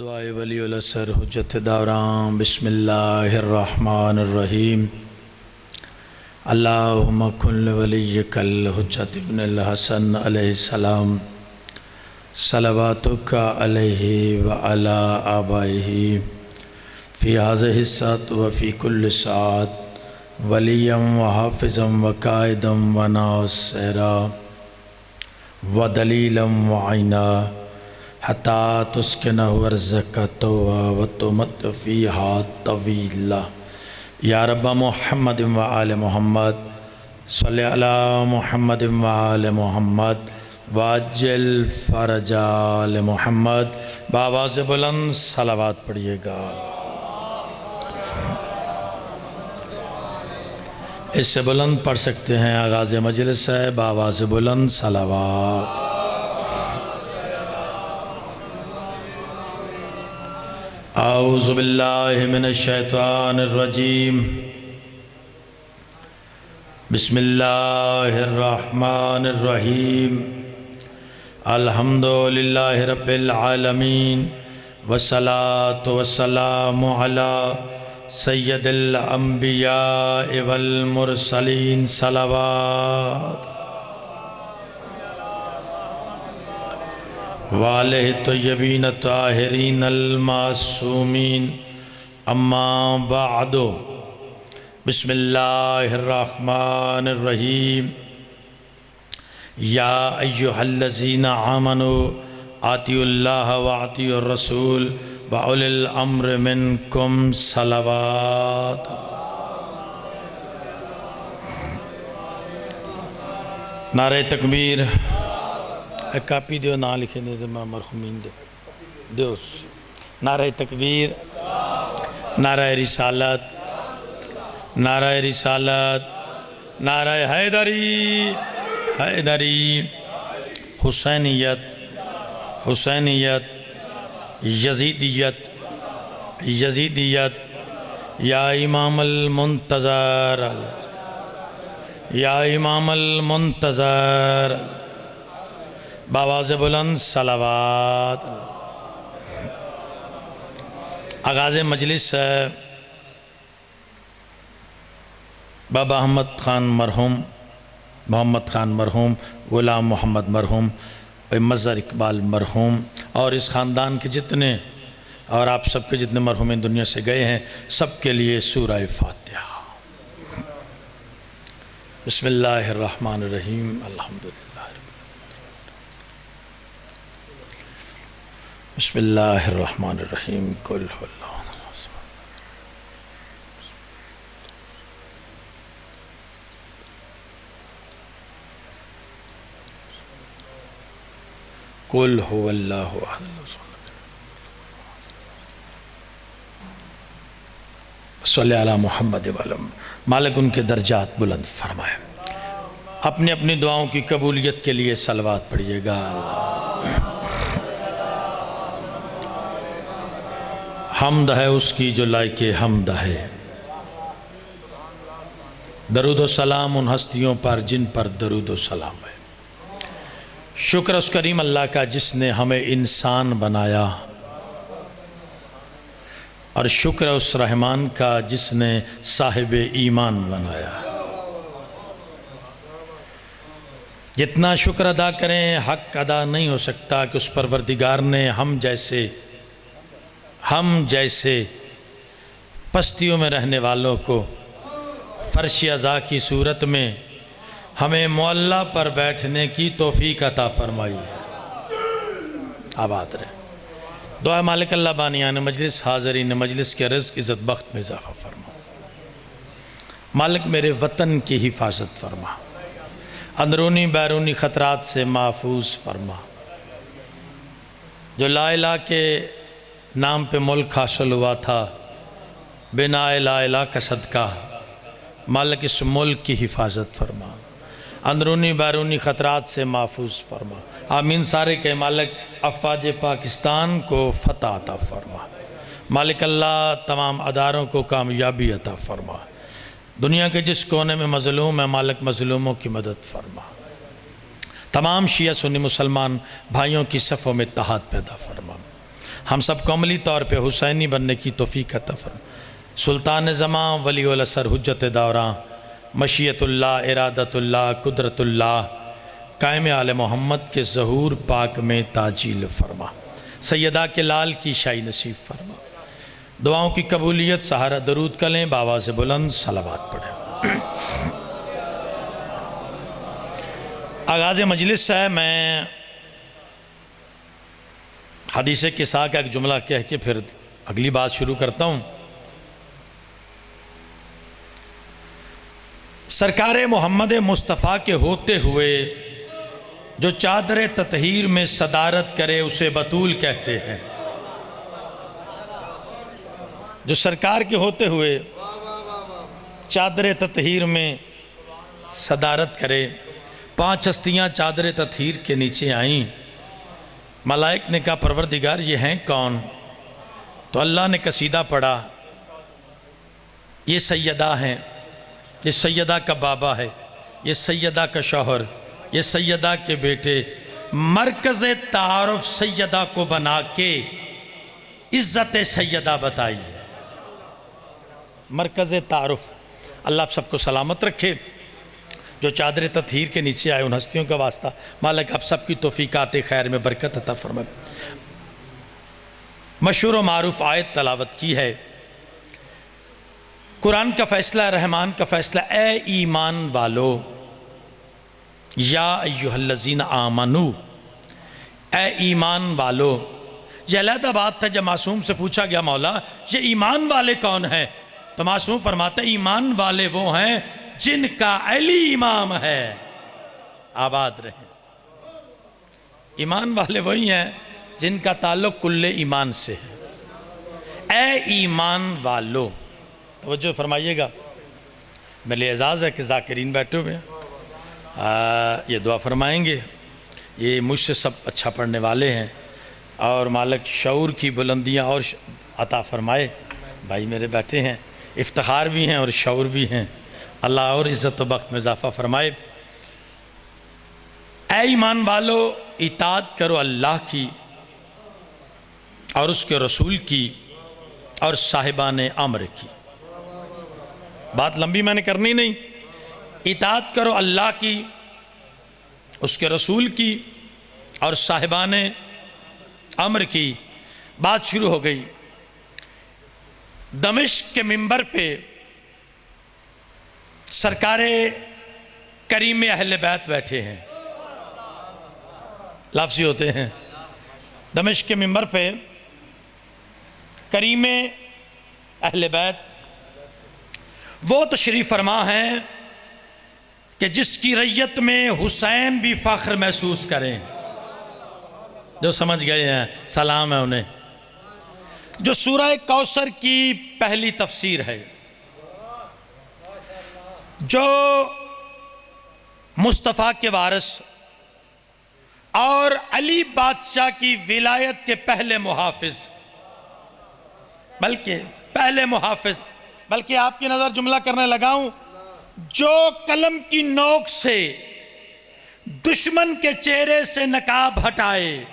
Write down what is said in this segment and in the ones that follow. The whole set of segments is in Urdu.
دعائے ولی الاسر حجت دوران بسم اللہ الرحمن الرحیم اللہم کن ولیک الحجت ابن الحسن علیہ السلام صلواتک علیہ وعلا آبائہ فی هذه الساعة وفی کل ساعة ولیا وحافظا وقائدا وناصرا ودلیلا وعینا حتی تسکنہ ورزقہ وتمت فیہا طویلا یا رب محمد وآل محمد صلی علی محمد وآل محمد واجل فرج آل محمد بآواز بلند صلوات پڑھئے گا۔ اس سے بلند پڑھ سکتے ہیں، آغاز مجلس ہے، بآواز بلند صلوات۔ اعوذ باللہ من الشیطان الرجیم بسم اللہ الرحمن الرحیم الحمدللہ رب العالمین والصلاة والسلام علی سید الانبیاء والمرسلین صلوات والہ طیبین طاہرین المعصومین اما بعد بسم اللہ الرحمن الرحیم یا ایہا الذین آمنوا آتیوا اللہ وآتیوا الرسول وأولی الامر منکم صلوات۔ نعرہ تکبیر، ایک کاپی دیو، نہ لکھے دے میں مرحومین دیو۔ نعرہ تکبیر، نعرہ رسالت، نعرہ رسالت، نعرہ حیدری، حیدری، حسینیت، حسینیت، یزیدیت، یزیدیت، یا امام المنتظر، یا امام المنتظر، بآواز بلند صلوات۔ آغاز مجلس ہے بابا احمد خان مرحوم، محمد خان مرحوم، غلام محمد مرحوم، مظہر اقبال مرحوم، اور اس خاندان کے جتنے اور آپ سب کے جتنے مرحومین دنیا سے گئے ہیں، سب کے لیے سورہ فاتحہ۔ بسم اللہ الرحمن الرحیم الحمدللہ بسم اللہ الرحمن الرحیم قل هو اللہ قل هو اللہ احد صلی علی محمد وعلم۔ مالک ان کے درجات بلند فرمائے۔ اپنی اپنی دعاؤں کی قبولیت کے لیے صلوات پڑھئے گا۔ حمد ہے اس کی جو لائق حمد ہے، درود و سلام ان ہستیوں پر جن پر درود و سلام ہے۔ شکر اس کریم اللہ کا جس نے ہمیں انسان بنایا، اور شکر اس رحمان کا جس نے صاحب ایمان بنایا۔ جتنا شکر ادا کریں حق ادا نہیں ہو سکتا کہ اس پروردگار نے ہم جیسے پستیوں میں رہنے والوں کو فرش عزا کی صورت میں ہمیں معلّہ پر بیٹھنے کی توفیق عطا فرمائی ہے۔ آباد رہے۔ دعا مالک اللہ بانیان مجلس، حاضرین مجلس کے رزق عزت بخت میں اضافہ فرما۔ مالک میرے وطن کی حفاظت فرما، اندرونی بیرونی خطرات سے محفوظ فرما۔ جو لا الہ کے نام پہ ملک حاصل ہوا تھا، بنا لا الہ کا صدقہ، مالک اس ملک کی حفاظت فرما، اندرونی بیرونی خطرات سے محفوظ فرما۔ آمین سارے کہ مالک افواج پاکستان کو فتح عطا فرما۔ مالک اللہ تمام اداروں کو کامیابی عطا فرما۔ دنیا کے جس کونے میں مظلوم ہے مالک مظلوموں کی مدد فرما۔ تمام شیعہ سنی مسلمان بھائیوں کی صفوں میں اتحاد پیدا فرما۔ ہم سب کو عملی طور پہ حسینی بننے کی توفیق عطا فرما۔ سلطان زماں ولی الاثر حجت دوراں مشیت اللہ ارادت اللہ قدرت اللہ قائم آل محمد کے ظہور پاک میں تعجیل فرما، سیدہ کے لال کی شاہی نصیب فرما، دعاؤں کی قبولیت سہارا درود کلیں بآواز بلند صلوات پڑھیں۔ آغاز مجلس ہے، میں حدیث قصہ کا ایک جملہ کہہ کے پھر اگلی بات شروع کرتا ہوں۔ سرکار محمد مصطفیٰ کے ہوتے ہوئے جو چادر تطہیر میں صدارت کرے اسے بطول کہتے ہیں۔ جو سرکار کے ہوتے ہوئے چادر تطہیر میں صدارت کرے، 5 ہستیاں چادر تطہیر کے نیچے آئیں۔ ملائک نے کہا پروردگار یہ ہیں کون؟ تو اللہ نے قصیدہ پڑھا، یہ سیدہ ہیں، یہ سیدہ کا بابا ہے، یہ سیدہ کا شوہر، یہ سیدہ کے بیٹے، مرکز تعارف سیدہ کو بنا کے عزت سیدہ بتائی ہے۔ مرکز تعارف، اللہ آپ سب کو سلامت رکھے۔ جو چادر تطہیر کے نیچے آئے ان ہستیوں کا واسطہ مالک آپ سب کی توفیقات خیر میں برکت عطا فرمائے۔ مشہور و معروف آیت تلاوت کی ہے، قرآن کا فیصلہ، رحمان کا فیصلہ، اے ایمان والو، یا ایہا الذین آمنو، اے ایمان والو۔ یہ علیحدہ بات تھا جب معصوم سے پوچھا گیا مولا یہ ایمان والے کون ہیں؟ تو معصوم فرماتا ہے ایمان والے وہ ہیں جن کا علی امام ہے، آباد رہیں۔ ایمان والے وہی ہیں جن کا تعلق کل ایمان سے ہے۔ اے ایمان والو، توجہ فرمائیے گا، میرے اعزاز ہے کہ ذاکرین بیٹھے ہوئے ہیں، یہ دعا فرمائیں گے، یہ مجھ سے سب اچھا پڑھنے والے ہیں، اور مالک شعور کی بلندیاں اور عطا فرمائے۔ بھائی میرے بیٹھے ہیں، افتخار بھی ہیں اور شعور بھی ہیں، اللہ اور عزت و بخت میں اضافہ فرمائے۔ اے ایمان والو، اطاعت کرو اللہ کی اور اس کے رسول کی اور صاحبان امر کی۔ بات لمبی میں نے کرنی نہیں، اطاعت کرو اللہ کی، اس کے رسول کی اور صاحبان امر کی۔ بات شروع ہو گئی۔ دمشق کے منبر پہ سرکار کریم اہل بیت بیٹھے ہیں، لفظی ہوتے ہیں۔ دمشق کے منبر پہ کریم اہل بیت وہ تشریف فرما ہیں کہ جس کی ریت میں حسین بھی فخر محسوس کریں۔ جو سمجھ گئے ہیں سلام ہے انہیں۔ جو سورہ کوثر کی پہلی تفسیر ہے، جو مصطفیٰ کے وارث اور علی بادشاہ کی ولایت کے پہلے محافظ، بلکہ آپ کی نظر جملہ کرنے لگا ہوں، جو قلم کی نوک سے دشمن کے چہرے سے نقاب ہٹائے۔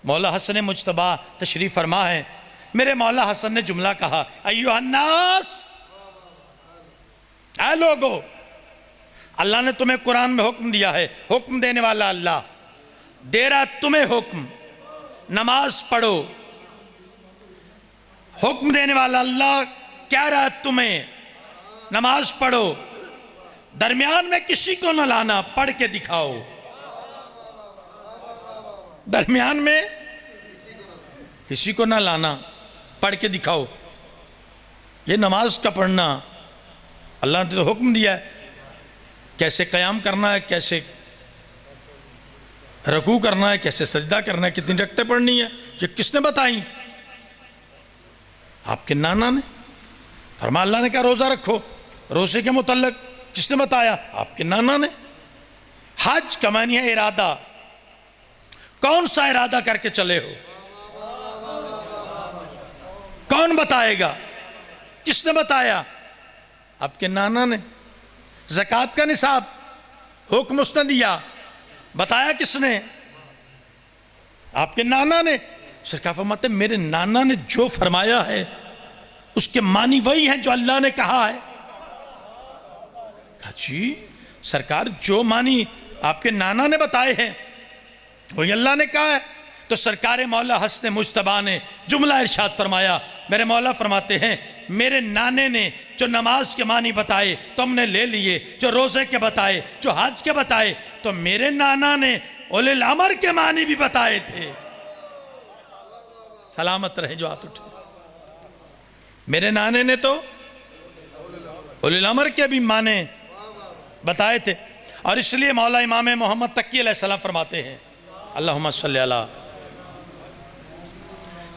مولا حسن مجتبیٰ تشریف فرما ہے، میرے مولا حسن نے جملہ کہا، ایوہ الناس، اے لوگو، اللہ نے تمہیں قرآن میں حکم دیا ہے، حکم دینے والا اللہ دے رہا تمہیں حکم، نماز پڑھو۔ حکم دینے والا اللہ کہہ رہا تمہیں نماز پڑھو، درمیان میں کسی کو نہ لانا، پڑھ کے دکھاؤ۔ درمیان میں کسی کو نہ لانا، پڑھ کے دکھاؤ۔ یہ نماز کا پڑھنا اللہ نے تو حکم دیا ہے، کیسے قیام کرنا ہے، کیسے رکوع کرنا ہے، کیسے سجدہ کرنا ہے، کتنی رکعتیں پڑھنی ہے، یہ کس نے بتائیں؟ آپ کے نانا نے فرمایا۔ اللہ نے کہا روزہ رکھو، روزے کے متعلق کس نے بتایا؟ آپ کے نانا نے۔ حج کا معنی ہے ارادہ، کون سا ارادہ کر کے چلے ہو؟ کون بتائے گا؟ کس نے بتایا؟ آپ کے نانا نے۔ زکوٰۃ کا نصاب حکم اس نے دیا، بتایا کس نے؟ آپ کے نانا نے. سرکار فرماتے ہیں میرے نانا نے جو فرمایا ہے اس کے معنی وہی ہیں جو اللہ نے کہا ہے. کہا جی سرکار جو معنی آپ کے نانا نے بتائے ہیں وہی اللہ نے کہا ہے. تو سرکار مولا حسن مجتبیٰ نے جملہ ارشاد فرمایا. میرے مولا فرماتے ہیں میرے نانے نے جو نماز کے معنی بتائے تو ہم نے لے لیے, جو روزے کے بتائے, جو حج کے بتائے, تو میرے نانا نے اولی الامر کے معنی بھی بتائے تھے. سلامت رہے جو ہاتھ اٹھے. میرے نانے نے تو اولی الامر کے بھی معنی بتائے تھے. اور اس لیے مولا امام محمد تقی علیہ السلام فرماتے ہیں اللہم صلی اللہ,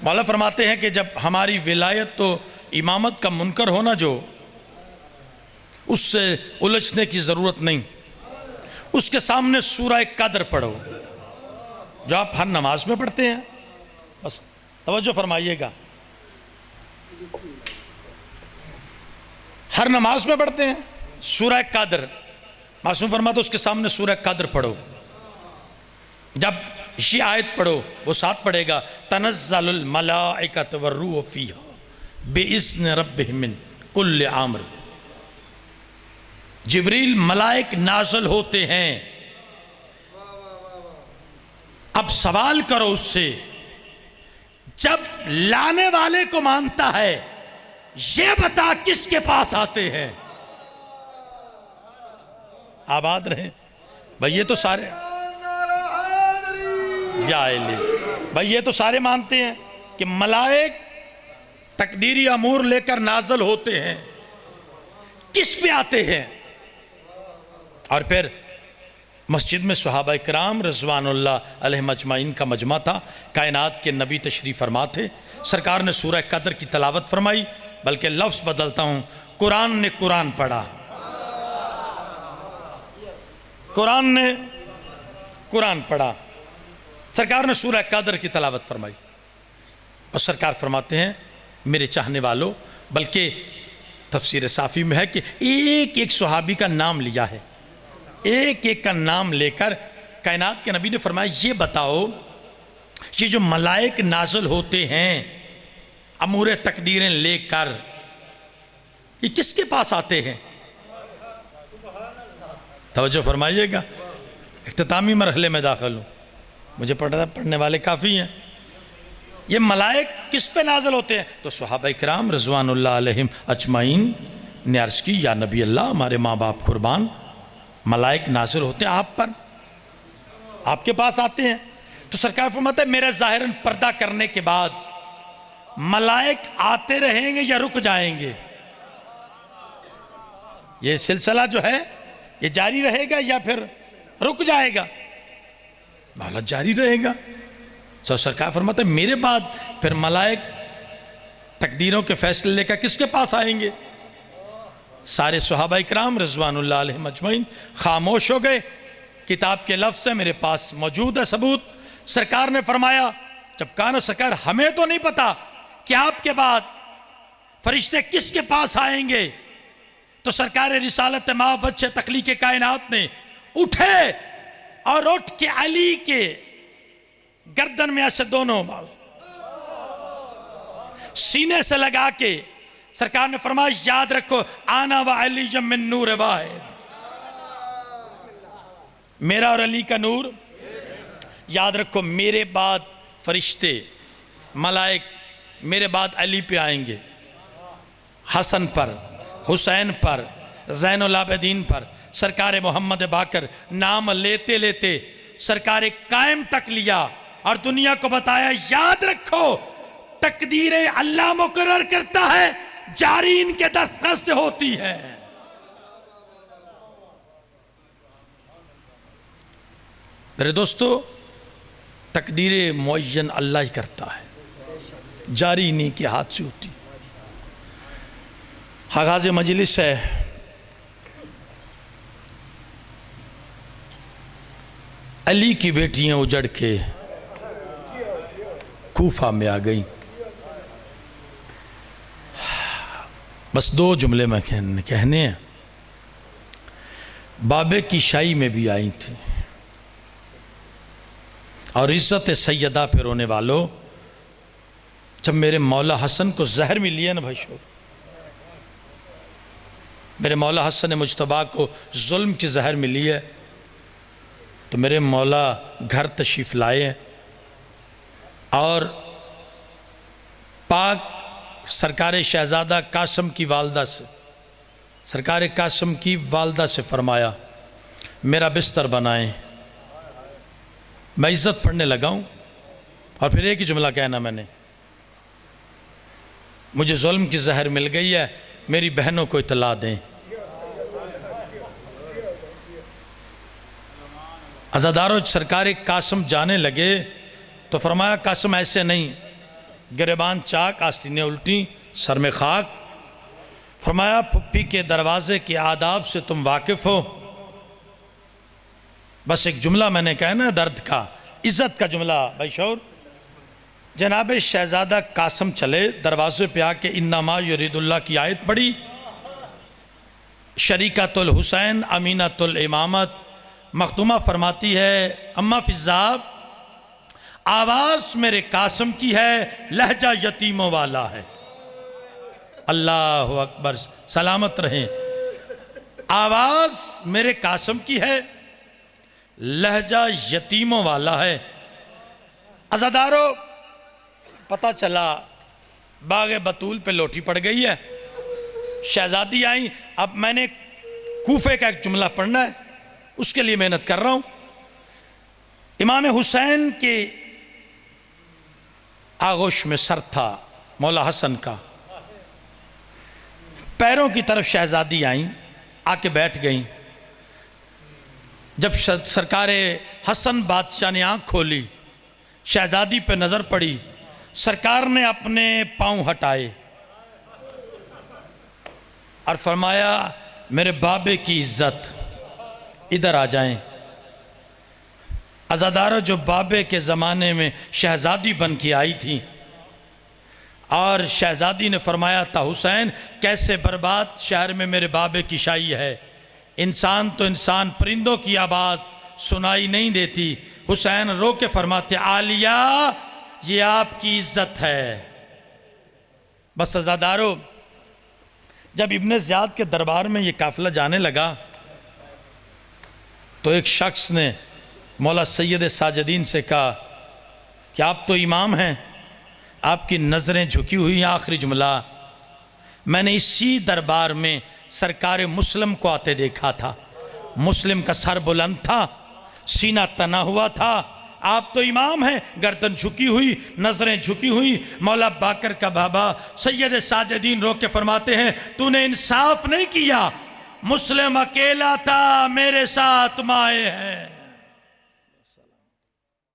مولا فرماتے ہیں کہ جب ہماری ولایت تو امامت کا منکر ہونا جو اس سے الجھنے کی ضرورت نہیں, اس کے سامنے سورہ قدر پڑھو جو آپ ہر نماز میں پڑھتے ہیں. بس توجہ فرمائیے گا, ہر نماز میں پڑھتے ہیں سورہ قدر. معصوم فرماتا اس کے سامنے سورہ قدر پڑھو. جب یہ آیت پڑھو وہ ساتھ پڑھے گا تنزل الملائکۃ والروح فیہا بِإِذْنِ رَبِّهِم مِّن كُلِّ عَمْرٍ. جبریل ملائک نازل ہوتے ہیں. اب سوال کرو اس سے, جب لانے والے کو مانتا ہے یہ بتا کس کے پاس آتے ہیں؟ آباد رہیں بھائی. یہ تو سارے یا علی بھائی یہ تو سارے مانتے ہیں کہ ملائک تقدیری امور لے کر نازل ہوتے ہیں. کس پہ آتے ہیں؟ اور پھر مسجد میں صحابہ کرام رضوان اللہ علیہ مجمعین کا مجمع تھا. کائنات کے نبی تشریف فرما تھے. سرکار نے سورہ قدر کی تلاوت فرمائی, بلکہ لفظ بدلتا ہوں, قرآن نے قرآن پڑھا. قرآن نے قرآن پڑھا. سرکار نے سورہ قدر کی تلاوت فرمائی. اور سرکار فرماتے ہیں میرے چاہنے والوں, بلکہ تفسیر صافی میں ہے کہ ایک ایک صحابی کا نام لیا ہے, ایک ایک کا نام لے کر کائنات کے نبی نے فرمایا یہ بتاؤ یہ جو ملائک نازل ہوتے ہیں امور تقدیریں لے کر, یہ کس کے پاس آتے ہیں؟ توجہ فرمائیے گا, اختتامی مرحلے میں داخل ہوں, مجھے پڑھنے والے کافی ہیں. یہ ملائک کس پہ نازل ہوتے ہیں؟ تو صحابہ کرام رضوان اللہ علیہم اجمعین نے عرض کی یا نبی اللہ ہمارے ماں باپ قربان, ملائک نازل ہوتے ہیں آپ پر, آپ کے پاس آتے ہیں. تو سرکار فرماتا ہے میرا ظاہراً پردہ کرنے کے بعد ملائک آتے رہیں گے یا رک جائیں گے؟ یہ سلسلہ جو ہے یہ جاری رہے گا یا پھر رک جائے گا؟ مولا جاری رہے گا. تو سرکار فرماتا ہے میرے بعد پھر ملائک تقدیروں کے فیصلے لے کر کس کے پاس آئیں گے؟ سارے صحابہ اکرام رضوان اللہ علیہم اجمعین خاموش ہو گئے. کتاب کے لفظ ہے میرے پاس موجود ہے ثبوت. سرکار نے فرمایا جب کہا سرکار ہمیں تو نہیں پتا کہ آپ کے بعد فرشتے کس کے پاس آئیں گے, تو سرکار رسالت مآب وجہ تخلیق کائنات نے اٹھے اور اٹھ کے علی کے گردن میں ایسے دونوں سینے سے لگا کے سرکار نے فرمایا یاد رکھو آنا و علی من نور واحد, میرا اور علی کا نور. یاد رکھو میرے بعد فرشتے ملائک میرے بعد علی پہ آئیں گے, حسن پر, حسین پر, زین العابدین پر. سرکار محمد باقر نام لیتے لیتے سرکار قائم تک لیا اور دنیا کو بتایا یاد رکھو تقدیریں اللہ مقرر کرتا ہے, جاری ان کے دستخط سے ہوتی ہے. میرے دوستو تقدیر معین اللہ ہی کرتا ہے, جاری انہی کے ہاتھ سے ہوتی. آغاز مجلس ہے, علی کی بیٹیاں اجڑ کے کوفہ میں آ گئیں. بس 2 جملے میں کہنے ہیں. بابے کی شاہی میں بھی آئی تھی اور عزت سیدہ پہ رونے والوں، جب میرے مولا حسن کو زہر ملی ہے نا بھائی شور، میرے مولا حسن مجتبیٰ کو ظلم کی زہر ملی ہے، تو میرے مولا گھر تشریف لائے ہیں اور پاک سرکار شہزادہ قاسم کی والدہ سے، سرکار قاسم کی والدہ سے فرمایا میرا بستر بنائیں، میں عزت پڑھنے لگا ہوں، اور پھر ایک ہی جملہ کہنا میں نے، مجھے ظلم کی زہر مل گئی ہے، میری بہنوں کو اطلاع دیں۔ عزاداروں سرکار قاسم جانے لگے تو فرمایا قاسم ایسے نہیں، گریبان چاک، آستینیں الٹی، سر میں خاک۔ فرمایا پھپھی کے دروازے کے آداب سے تم واقف ہو، بس ایک جملہ میں نے کہا نا درد کا، عزت کا جملہ بھائی شور۔ جناب شہزادہ قاسم چلے، دروازے پہ آ کے انما یرید اللہ کی آیت پڑھی، شریکۃ الحسین امینۃ الامامت، مخدومہ فرماتی ہے اما فی الذہب، آواز میرے قاسم کی ہے، لہجہ یتیموں والا ہے۔ اللہ اکبر، سلامت رہیں۔ آواز میرے قاسم کی ہے، لہجہ یتیموں والا ہے۔ عزادارو پتہ چلا باغ بطول پہ لوٹی پڑ گئی ہے، شہزادی آئیں، اب میں نے کوفے کا ایک جملہ پڑھنا ہے، اس کے لیے محنت کر رہا ہوں۔ امام حسین کے آغوش میں سر تھا مولا حسن کا، پیروں کی طرف شہزادی آئیں، آ کے بیٹھ گئیں۔ جب سرکار حسن بادشاہ نے آنکھ کھولی، شہزادی پہ نظر پڑی، سرکار نے اپنے پاؤں ہٹائے اور فرمایا میرے بابے کی عزت، ادھر آ جائیں۔ عزادارو جو بابے کے زمانے میں شہزادی بن کے آئی تھی، اور شہزادی نے فرمایا تھا حسین کیسے برباد شہر میں میرے بابے کی شاہی ہے، انسان تو انسان، پرندوں کی آواز سنائی نہیں دیتی۔ حسین رو کے فرماتے عالیہ یہ آپ کی عزت ہے۔ بس عزادارو جب ابن زیاد کے دربار میں یہ قافلہ جانے لگا تو ایک شخص نے مولا سید ساجدین سے کہا کہ آپ تو امام ہیں، آپ کی نظریں جھکی ہوئی ہیں، آخری جملہ میں نے اسی دربار میں سرکار مسلم کو آتے دیکھا تھا، مسلم کا سر بلند تھا، سینہ تنا ہوا تھا، آپ تو امام ہیں، گردن جھکی ہوئی، نظریں جھکی ہوئی۔ مولا باقر کا بابا سید ساجدین رو کے فرماتے ہیں تو نے انصاف نہیں کیا، مسلم اکیلا تھا، میرے ساتھ مائے ہیں۔